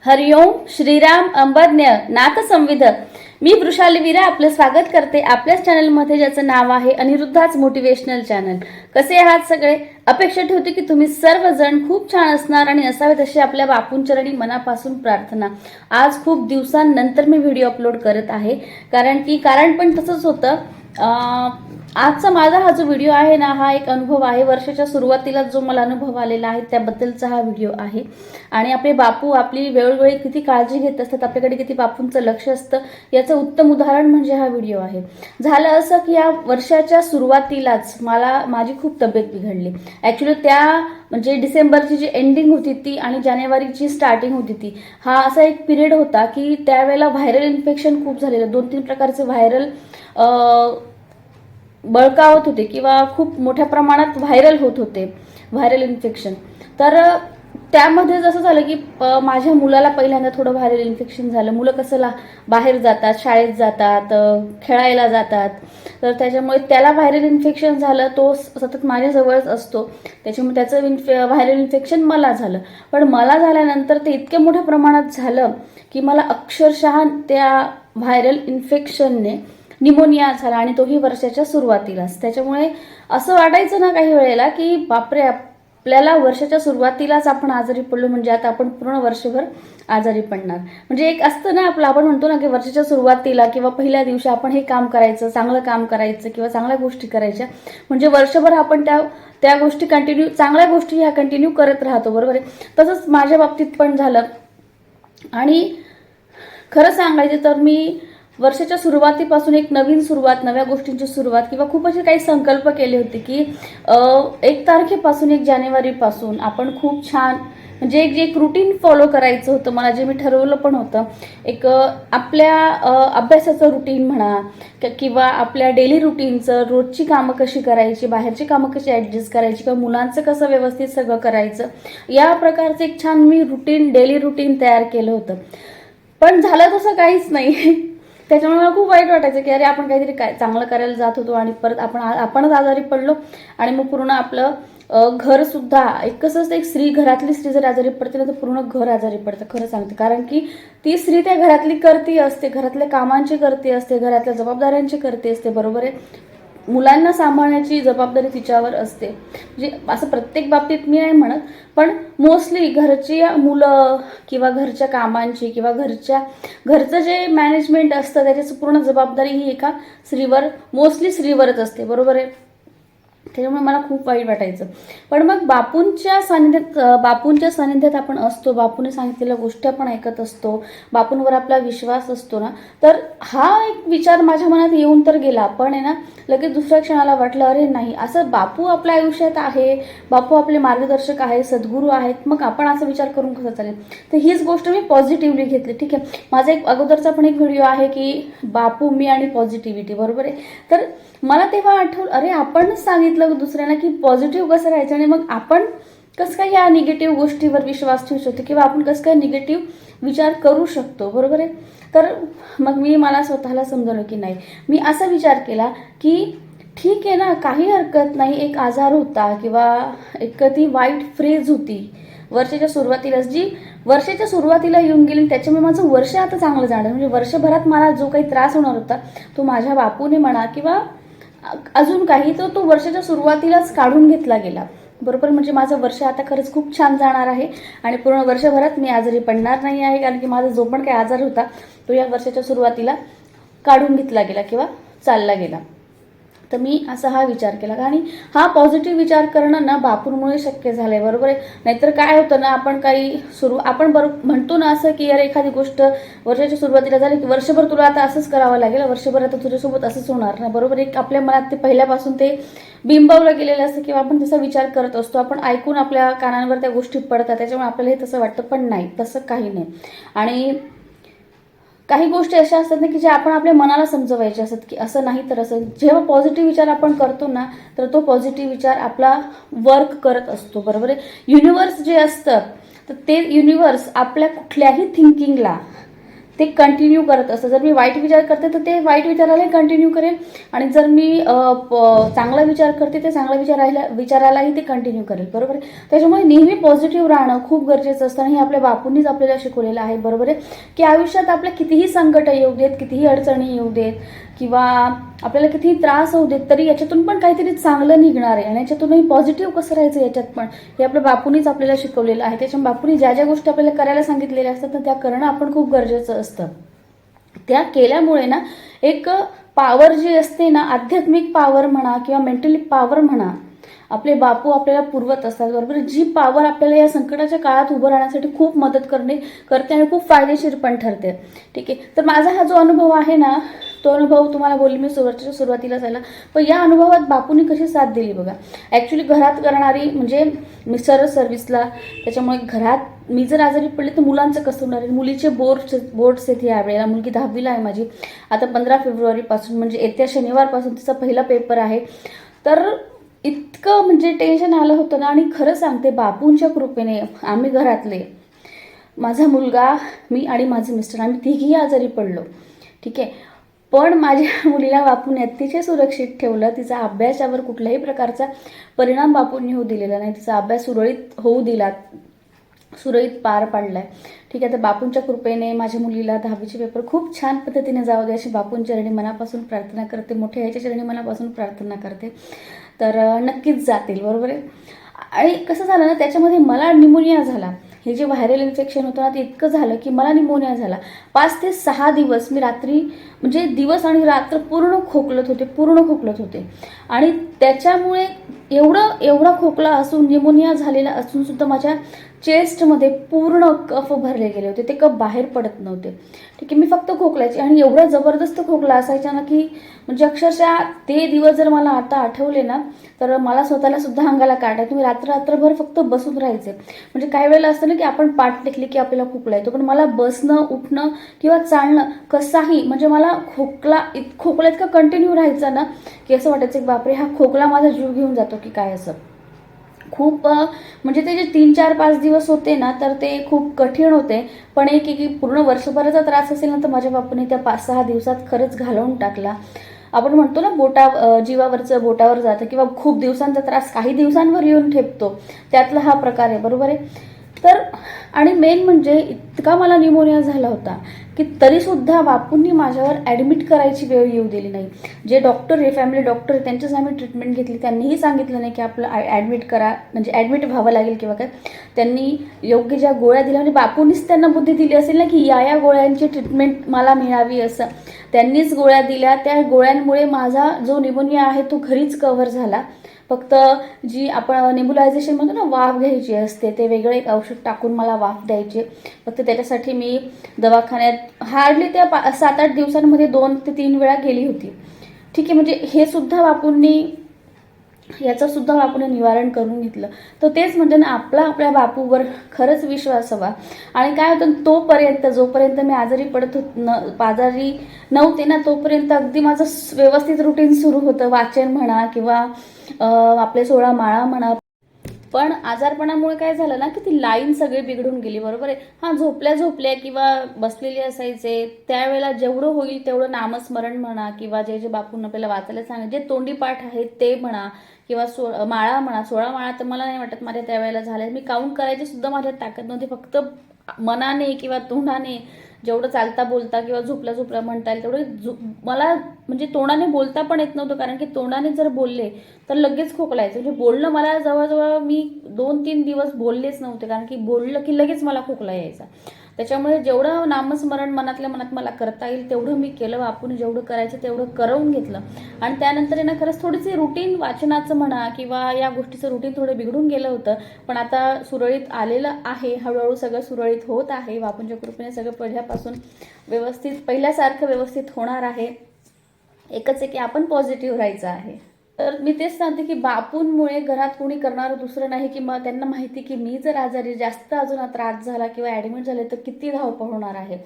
हरिओम श्रीराम अंबज्ञ नाथ संविध। मी वृषाली वीरा आपलं स्वागत करते आपल्याच चॅनलमध्ये, ज्याचं नाव आहे अनिरुद्धाच मोटिवेशनल चॅनल। कसे आहात सगळे? अपेक्षा ठेवते की तुम्ही सर्वजण खूप छान असणार आणि असावेत अशी आपल्या बापूंचरणी मनापासून प्रार्थना। आज खूप दिवसांनंतर मी व्हिडिओ अपलोड करत आहे, कारण पण तसंच होतं। आजचा माझा हा जो व्हिडिओ आहे ना, हा एक अनुभव आहे। वर्षाच्या सुरुवातीला जो मला अनुभव आलेला आहे त्याबद्दलचा हा व्हिडिओ आहे। आणि आपले बापू आपली वेळोवेळी किती काळजी घेत असतात, आपल्याकडे किती बापूंचं लक्ष असतं, याचं उत्तम उदाहरण म्हणजे हा व्हिडिओ आहे। झालं असं की या वर्षाच्या सुरुवातीलाच माझी खूप तब्येत बिघडली। ऍक्च्युली म्हणजे डिसेंबरची जी एंडिंग होती ती आणि जानेवारीची स्टार्टिंग होती ती, हा असा एक पिरियड होता की त्यावेळेला व्हायरल इन्फेक्शन खूप झालेलं। 2-3 प्रकारचे व्हायरल बळकावत होते किंवा खूप मोठ्या प्रमाणात व्हायरल होत होते, व्हायरल इन्फेक्शन। तर त्यामध्ये जसं झालं की माझ्या मुलाला पहिल्यांदा थोडं व्हायरल इन्फेक्शन झालं। मुलं कसं बाहेर जातात, शाळेत जातात, खेळायला जातात, तर त्याच्यामुळे त्याला व्हायरल इन्फेक्शन झालं। तो सतत माझ्याजवळच असतो, त्याच्यामुळे त्याचं व्हायरल इन्फेक्शन मला झालं। पण मला झाल्यानंतर ते इतक्या मोठ्या प्रमाणात झालं की मला अक्षरशः त्या व्हायरल इन्फेक्शनने निमोनिया झाला, आणि तोही वर्षाच्या सुरुवातीलाच। त्याच्यामुळे असं वाटायचं ना काही वेळेला की बापरे, आपल्याला वर्षाच्या सुरुवातीलाच आपण आजारी पडलो, म्हणजे आता आपण पूर्ण वर्षभर आजारी पडणार। म्हणजे एक असतं ना आपलं, आपण म्हणतो ना की वर्षाच्या सुरुवातीला किंवा पहिल्या दिवशी आपण हे काम करायचं, चांगलं काम करायचं किंवा चांगल्या गोष्टी करायच्या, म्हणजे वर्षभर आपण त्या गोष्टी चांगल्या गोष्टी ह्या कंटिन्यू करत राहतो, बरोबर आहे। तसंच माझ्या बाबतीत पण झालं। आणि खरं सांगायचं तर मी वर्षाच्या सुरुवातीपासून एक नवीन सुरुवात, नव्या गोष्टींची सुरुवात किंवा खूप असे काही संकल्प केले होते की 1 तारखेपासून 1 जानेवारीपासून आपण खूप छान म्हणजे एक रुटीन फॉलो करायचं होतं मला, जे मी ठरवलं पण होतं। एक आपल्या अभ्यासाचं रुटीन म्हणा किंवा आपल्या डेली रुटीनचं, रोजची कामं कशी करायची, बाहेरची कामं कशी ॲडजस्ट करायची किंवा मुलांचं कसं व्यवस्थित सगळं करायचं, या प्रकारचं एक छान मी डेली रुटीन तयार केलं होतं। पण झालं तसं काहीच नाही। त्याच्यामुळे मला खूप वाईट वाटायचं की अरे, आपण काहीतरी चांगलं करायला जात होतो आणि परत आपणच आजारी पडलो। आणि मग पूर्ण आपलं घर सुद्धा कसं असतं, घरातली स्त्री जर आजारी पडते ना तर पूर्ण घर आजारी पडतं, खरं सांगते। कारण की ती स्त्री त्या घरातली करती असते, घरातल्या कामांची करते असते, घरातल्या जबाबदाऱ्यांची करते असते, बरोबर आहे। मुलांना सांभाळण्याची जबाबदारी तिच्यावर असते। म्हणजे असं प्रत्येक बाबतीत मी नाही म्हणत, पण मोस्टली घरची मुलं किंवा घरच्या कामांची किंवा घरचं जे मॅनेजमेंट असतं त्याची पूर्ण जबाबदारी ही एका मोस्टली स्त्रीवरच असते, बरोबर आहे। त्याच्यामुळे मला खूप वाईट वाटायचं। पण मग बापूंच्या सानिध्यात आपण असतो, बापूने सांगितलेल्या गोष्टी आपण ऐकत असतो, बापूंवर आपला विश्वास असतो ना, तर हा एक विचार माझ्या मनात येऊन तर गेला। पण आहे ना, लगेच दुसऱ्या क्षणाला वाटलं अरे नाही, असं बापू आपल्या आयुष्यात आहे, बापू आपले मार्गदर्शक आहे, सद्गुरू आहेत, मग आपण असा विचार करून कसं चालेल। तर हीच गोष्ट मी पॉझिटिव्हली घेतली, ठीक आहे। माझा एक अगोदरचा पण एक व्हिडिओ आहे की बापू, मी आणि पॉझिटिव्हिटी, बरोबर आहे। तर मला तेव्हा आठवलं, अरे आपणच सांगितलं दुसऱ्यांना की पॉझिटिव्ह कसं राहायचं, आणि मग आपण कसं काय या निगेटिव्ह गोष्टीवर विश्वास ठेवू शकतो किंवा आपण कसं काय निगेटिव्ह विचार करू शकतो, बरोबर आहे। तर मग मला स्वतःला समजवलं की नाही, मी असा विचार केला की ठीक आहे ना, काही हरकत नाही, एक आजार होता किंवा एक ती वाईट फ्रेज होती वर्षाच्या सुरुवातीलाच, जी वर्षाच्या सुरुवातीला येऊन गेली, त्याच्यामुळे माझं वर्ष आता चांगलं जाणार। म्हणजे वर्षभरात मला जो काही त्रास होणार होता तो माझ्या बापूने म्हणा किंवा अजून काही, तो वर्षाच्या सुरुवातीलाच काढून घेतला गेला, बरोबर। म्हणजे माझं वर्ष आता खरंच खूप छान जाणार आहे आणि पूर्ण वर्षभरात मी आजारी पडणार नाही आहे, कारण की माझा जो पण काही आजार होता तो या वर्षाच्या सुरुवातीला काढून घेतला गेला किंवा चालला गेला। तर मी असा हा विचार केला, आणि हा पॉझिटिव्ह विचार करणं ना बापूंमुळे शक्य झालंय, बरोबर आहे। नाहीतर काय होतं ना, आपण म्हणतो ना असं की अरे एखादी गोष्ट वर्षाच्या सुरुवातीला झाली की वर्षभर तुला आता असंच करावं लागेल, वर्षभर आता तुझ्यासोबत असंच होणार ना, बरोबर। एक आपल्या मनात ते पहिल्यापासून ते बिंबवलं गेलेलं असतं किंवा आपण तसा विचार करत असतो, आपण ऐकून आपल्या कानांवर त्या गोष्टी पडतात, त्याच्यामुळे आपल्याला हे तसं वाटतं। पण नाही, तसं काही नाही। आणि काही गोष्टी अशा असतात ना की जे आपण आपल्या मनाला समजवायचे असतात की असं नाही तर असं। जेव्हा पॉझिटिव्ह विचार आपण करतो ना, तर तो पॉझिटिव्ह विचार आपला वर्क करत असतो, बरोबर आहे। युनिव्हर्स जे असतं, तर ते युनिव्हर्स आपल्या कुठल्याही थिंकिंगला ते कंटिन्यू करत असतं. जर मी वाईट विचार करते तर ते वाईट विचारालाही कंटिन्यू करेल, आणि जर मी चांगला विचार करते ते चांगला विचारालाही ते कंटिन्यू करेल. बरोबर आहे. त्याच्यामुळे नेहमी पॉझिटिव्ह राहणं खूप गरजेचं असतं, आणि हे आपल्या बापूंनीच आपल्याला शिकवलेलं आहे. बरोबर आहे. की आयुष्यात आपल्या कितीही संकट येऊ देत, कितीही अडचणी येऊ देत, किंवा आपल्याला कितीही त्रास होऊ देत, तरी याच्यातून पण काहीतरी चांगलं निघणार आहे, आणि याच्यातूनही पॉझिटिव्ह कसं राहायचं याच्यात पण हे आपल्या बापूंनीच आपल्याला शिकवलेलं आहे. त्याच्यामुळे बापूंनी ज्या ज्या गोष्टी आपल्याला करायला सांगितलेल्या असतात ना, त्या करणं आपण खूप गरजेचं असतं. त्या केल्यामुळे ना एक पॉवर जी असते ना, आध्यात्मिक पॉवर म्हणा किंवा मेंटली पॉवर म्हणा, आपले बापू आपल्याला पुरवत असतात. बरोबर. जी पॉवर आपल्याला या संकटाच्या काळात उभं राहण्यासाठी खूप मदत करते आणि खूप फायदेशीर पण ठरते. ठीक आहे. तर माझा हा जो अनुभव आहे ना, तो अनुभव तुम्हाला बोलली मी सुरुवातीला झाला, पण या अनुभवात बापूंनी कशी साथ दिली बघा. ॲक्च्युली घरात करणारी म्हणजे मिस्टर सर्व्हिसला, त्याच्यामुळे घरात मी जर आजारी पडले तर मुलांचं कसं होणार आहे. मुलीचे बोर्ड्स आहेत यावेळेला. मुलगी 10वीला आहे माझी. आता 15 फेब्रुवारीपासून म्हणजे येत्या शनिवारपासून तिचा पहिला पेपर आहे. तर इतकं म्हणजे टेन्शन आलं होतं ना, आणि खरं सांगते बापूंच्या कृपेने आम्ही घरातले, माझा मुलगा, मी आणि माझे मिस्टर, आम्ही तिघीही आजारी पडलो. ठीक आहे. पण माझ्या मुलीला बापूंनी अतिशय सुरक्षित ठेवलं. तिचा अभ्यासावर कुठल्याही प्रकारचा परिणाम बापूंनी होऊ दिलेला नाही. तिचा अभ्यास सुरळीत होऊ दिला, सुरळीत पार पाडलाय. ठीक आहे. तर बापूंच्या कृपेने माझ्या मुलीला 10वीचे पेपर खूप छान पद्धतीने जाऊ दे अशी बापूंच्या चरणी मनापासून प्रार्थना करते. मोठ्या ह्याच्या चरणी मनापासून प्रार्थना करते. तर नक्कीच जातील. बरोबर आहे. आणि कसं झालं ना, त्याच्यामध्ये मला निमोनिया झाला. हे जे व्हायरल इन्फेक्शन होतं ना, ते इतकं झालं की मला निमोनिया झाला. 5 ते 6 दिवस मी रात्री म्हणजे दिवस आणि रात्र पूर्ण खोकलत होते. आणि त्याच्यामुळे एवढा खोकला असून, निमोनिया झालेला असून सुद्धा माझ्या चेस्टमध्ये पूर्ण कफ भरले गेले होते. ते कफ बाहेर पडत नव्हते. ठीक आहे. मी फक्त खोकलायची, आणि एवढा जबरदस्त खोकला असायचा ना की म्हणजे अक्षरशः ते दिवस जर मला आता आठवले ना, तर मला स्वतःला सुद्धा अंगाला काटा. तुम्ही रात्रभर फक्त बसून राहायचे. म्हणजे काही वेळेला असतं ना की आपण पाठ टेकली की आपल्याला खोकला येतो, पण मला बसणं, उठणं किंवा चालणं कसाही, म्हणजे मला खोकला इतका कंटिन्यू राहायचा ना की असं वाटायचं की बापरे, हा खोकला माझा जीव घेऊन जातो की काय. असं खूप म्हणजे ते जे 3-4-5 दिवस होते ना, तर ते खूप कठीण होते. पण की पूर्ण वर्षभराचा त्रास असेल ना, तर माझ्या बापूने त्या 5-6 दिवसात खरंच घालवून टाकला. आपण म्हणतो ना, जीवावरचं बोटावर जातं, किंवा खूप दिवसांचा त्रास काही दिवसांवर येऊन ठेपतो, त्यातला हा प्रकार आहे. बरोबर आहे. तर आणि मेन म्हणजे इतका मला निमोनिया झाला होता की तरीसुद्धा बापूंनी माझ्यावर ॲडमिट करायची वेळ येऊ दिली नाही. जे डॉक्टर आहे, फॅमिली डॉक्टर आहे, त्यांच्याच आम्ही ट्रीटमेंट घेतली. त्यांनीही सांगितलं नाही की आपलं ॲडमिट करा, म्हणजे ॲडमिट व्हावं लागेल किंवा काय. त्यांनी योग्य ज्या गोळ्या दिल्या, म्हणजे बापूंनीच त्यांना बुद्धी दिली असेल ना की या गोळ्यांची ट्रीटमेंट मला मिळावी असं. त्यांनीच गोळ्या दिल्या. त्या गोळ्यांमुळे माझा जो निमोनिया आहे तो घरीच कव्हर झाला. फक्त जी आपण नेब्युलायझेशन म्हणतो ना, वाफ घ्यायची असते, ते वेगळं एक औषध टाकून मला वाफ द्यायचे. फक्त त्याच्यासाठी मी दवाखान्यात हार्डली त्या 7-8 दिवसांमध्ये 2 ते 3 वेळा गेली होती. ठीक आहे. म्हणजे हे सुद्धा याचं सुद्धा बापूने निवारण करून घेतलं. तर तेच म्हणते ना, आपल्या बापूवर खरंच विश्वास हवा. आणि काय होतं, जोपर्यंत मी आजारी नव्हते ना, तोपर्यंत अगदी माझं व्यवस्थित रुटीन सुरू होतं. वाचन म्हणा किंवा आपले 16 माळा म्हणा. पण आजारपणामुळे काय झालं ना की ती लाईन सगळी बिघडून गेली. बरोबर आहे. हा, झोपल्या किंवा बसलेले असायचे, त्यावेळेला जेवढं होईल तेवढं नामस्मरण म्हणा, किंवा जे बापूंना आपल्याला वाचायला सांगितलं, जे तोंडी पाठ आहेत ते म्हणा, किंवा माळा म्हणा. 16 माळा तर मला नाही वाटत माझ्या त्यावेळेला झाल्या. मी काउंट करायची सुद्धा माझ्यात ताकद नव्हती. फक्त मनाने किंवा तोंडाने जेवढं चालता बोलता किंवा झोपला म्हणता येईल तेवढं मला म्हणजे तोंडाने बोलता पण येत नव्हतं. कारण की तोंडाने जर बोलले तर लगेच खोकलायचं. म्हणजे बोलणं मला जवळजवळ मी 2-3 दिवस बोललेच नव्हते, कारण की बोललं की लगेच मला खोकला यायचा. त्याच्यामुळे जेवढं नामस्मरण मनातल्या मनात मला करता येईल तेवढं मी केलं. आपण जेवढं करायचं तेवढं करवून घेतलं. आणि त्यानंतर ना खरंच थोडीशी रुटीन वाचनाचं म्हणा किंवा या गोष्टीचं रुटीन थोडं बिघडून गेलं होतं. पण आता सुरळीत आलेलं आहे. हळूहळू सगळं सुरळीत होत आहे. बापूंच्या कृपेने सगळं पहिल्यापासून पहिल्यासारखं व्यवस्थित होणार आहे. एकच आहे की आपण पॉझिटिव्ह राहायचं आहे. तर मी तेच सांगते की बापूंमुळे घरात कोणी करणारं दुसरं नाही, की मग त्यांना माहिती की मी जर आजारी जास्त अजून त्रास झाला किंवा ॲडमिट झाले तर किती धावपळ होणार आहे.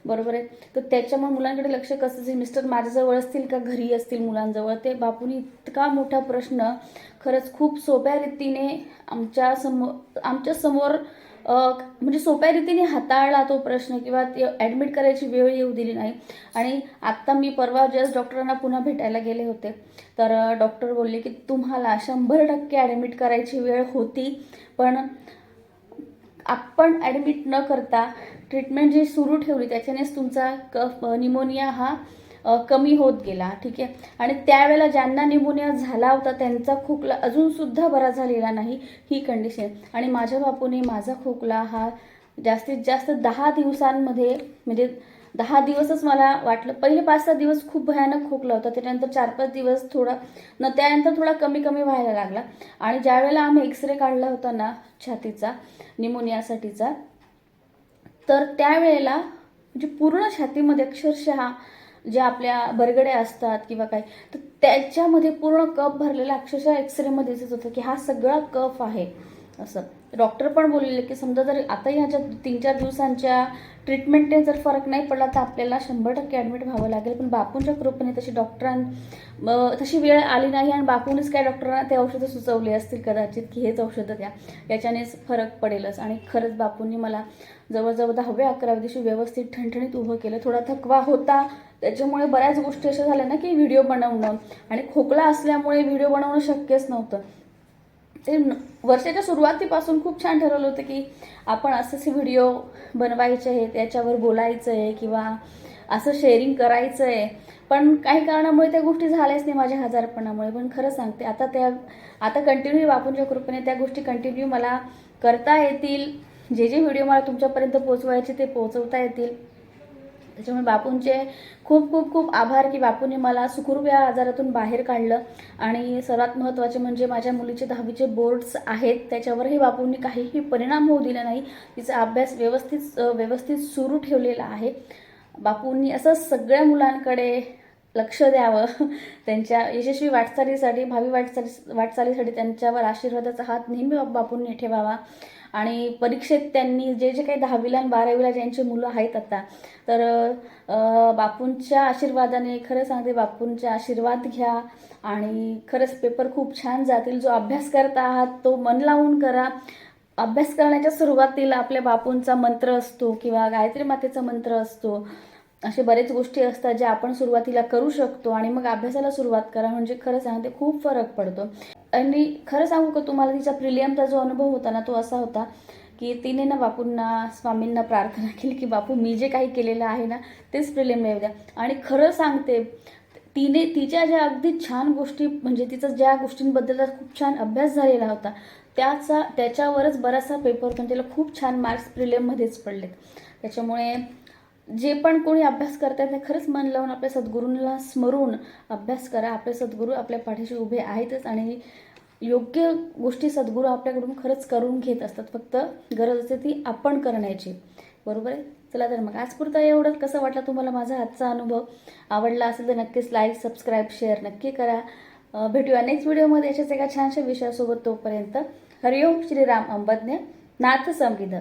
बरोबर आहे. तर त्याच्यामुळे मुलांकडे लक्ष कसं, मिस्टर माझ्याजवळ असतील का घरी असतील मुलांजवळ, ते बापूंनी इतका मोठा प्रश्न खरंच खूप सोप्या रीतीने आमच्या समोर म्हणजे सोप्या रीतीने हाताळला तो प्रश्न किंवा ते ॲडमिट करायची वेळ येऊ दिली नाही. आणि आत्ता मी परवा जस्ट डॉक्टरांना पुन्हा भेटायला गेले होते, तर डॉक्टर बोलले की तुम्हाला 100% ॲडमिट करायची वेळ होती, पण आपण ॲडमिट न करता ट्रीटमेंट जी सुरू ठेवली त्याच्यानेच तुमचा कफ निमोनिया हा कमी होत गेला. ठीक आहे. आणि त्यावेळेला ज्यांना निमोनिया झाला होता त्यांचा खोकला अजूनसुद्धा बरा झालेला नाही, ही कंडिशन. आणि माझ्या बापूने माझा खोकला हा जास्तीत जास्त 10 दिवसांमध्ये, म्हणजे 10 दिवसच मला वाटलं. पहिले 5-6 दिवस खूप भयानक खोकला होता, त्याच्यानंतर 4-5 दिवस थोडा त्यानंतर थोडा कमी कमी व्हायला लागला. आणि ज्यावेळेला आम्ही एक्सरे काढला होता ना छातीचा निमोनियासाठीचा, तर त्यावेळेला म्हणजे पूर्ण छातीमध्ये अक्षरशः ज्या आपल्या बरगड्या असतात किंवा काय, तर त्याच्यामध्ये पूर्ण कफ भरलेला अक्षरशः एक्सरेमध्ये दिसत होतं की हा सगळा कफ आहे असं. डॉक्टर पण बोललेले की समजा जर आता ह्याच्या 3-4 दिवसांच्या ट्रीटमेंटने जर फरक नाही पडला तर आपल्याला 100% ॲडमिट व्हावं लागेल. पण बापूंच्या कृपेने तशी वेळ आली नाही आणि बापूनेच काय डॉक्टरांना ते औषधं सुचवले असतील कदाचित की हेच औषधं द्या, याच्यानेच फरक पडेलच. आणि खरंच बापूंनी मला जवळजवळ 10व्या-11व्या दिवशी व्यवस्थित ठणठणीत उभं केलं. थोडा थकवा होता, त्याच्यामुळे बऱ्याच गोष्टी अशा झाल्या ना की व्हिडिओ बनवणं, आणि खोकला असल्यामुळे व्हिडिओ बनवणं शक्यच नव्हतं. ते वर्षाच्या सुरुवातीपासून खूप छान ठरवलं होतं की आपण असेच व्हिडिओ बनवायचे आहेत, त्याच्यावर बोलायचं आहे किंवा असं शेअरिंग करायचं आहे. पण काही कारणामुळे त्या गोष्टी झाल्याच नाही माझ्या आजारपणामुळे. पण खरं सांगते आता कंटिन्यू बापूंच्या कृपेने त्या गोष्टी कंटिन्यू मला करता येतील. जे व्हिडिओ मला तुमच्यापर्यंत पोहोचवायचे ते पोहोचवता येतील. त्याच्यामुळे बापूंचे खूप खूप खूप आभार की बापूंनी मला सुखरूप या आजारातून बाहेर काढलं. आणि सर्वात महत्त्वाचे म्हणजे माझ्या मुलीचे 10वीचे बोर्ड्स आहेत, त्याच्यावरही बापूंनी काहीही परिणाम होऊ दिला नाही. तिचा अभ्यास व्यवस्थित सुरू ठेवलेला आहे. बापूंनी असं सगळ्या मुलांकडे लक्ष द्यावं, त्यांच्या यशस्वी वाटचालीसाठी, भावी वाटचालीसाठी त्यांच्यावर आशीर्वादाचा हात नेहमी बापूंनी ठेवावा. आणि परीक्षेत त्यांनी जे काही 10वीला आणि 12वीला ज्यांची मुलं आहेत आता, तर बापूंच्या आशीर्वादाने, खरं सांगते बापूंचे आशीर्वाद घ्या आणि खरंच पेपर खूप छान जातील. जो अभ्यास करत आहात तो मन लावून करा. अभ्यास करण्याच्या सुरुवातीला आपल्या बापूंचा मंत्र असतो किंवा गायत्री मातेचा मंत्र असतो. असे बरेच गोष्टी असतात ज्या आपण सुरुवातीला करू शकतो आणि मग अभ्यासाला सुरुवात करा, म्हणजे खरं सांगते खूप फरक पडतो. आणि खरं सांगू का तुम्हाला, तिचा प्रिलियमचा जो अनुभव होता ना तो असा होता की तिने ना बापूंना, स्वामींना प्रार्थना केली की बापू मी जे काही केलेलं आहे ना तेच प्रिलियमला येऊ द्या. आणि खरं सांगते तिच्या ज्या अगदी छान गोष्टी, म्हणजे तिचा ज्या गोष्टींबद्दल खूप छान अभ्यास झालेला होता त्याच्यावरच बराचसा पेपर होता. तिला खूप छान मार्क्स प्रिलियममध्येच पडलेत. त्याच्यामुळे जे पण कोणी अभ्यास करतात ते खरंच मन लावून आपल्या सद्गुरूंना स्मरून अभ्यास करा. आपले सद्गुरू आपल्या पाठीशी उभे आहेतच आणि योग्य गोष्टी सद्गुरू आपल्याकडून खरंच करून घेत असतात. फक्त गरज असते ती आपण करण्याची. बरोबर आहे. चला तर मग आजपुरता एवढंच. कसं वाटला तुम्हाला माझा आजचा अनुभव? आवडला असेल तर नक्कीच लाईक, सबस्क्राईब, शेअर नक्की करा. भेटूया नेक्स्ट व्हिडिओमध्ये अशाच एका छानशा विषयासोबत. तोपर्यंत हरिओम श्रीराम अंबज्ञ नाथ समविध.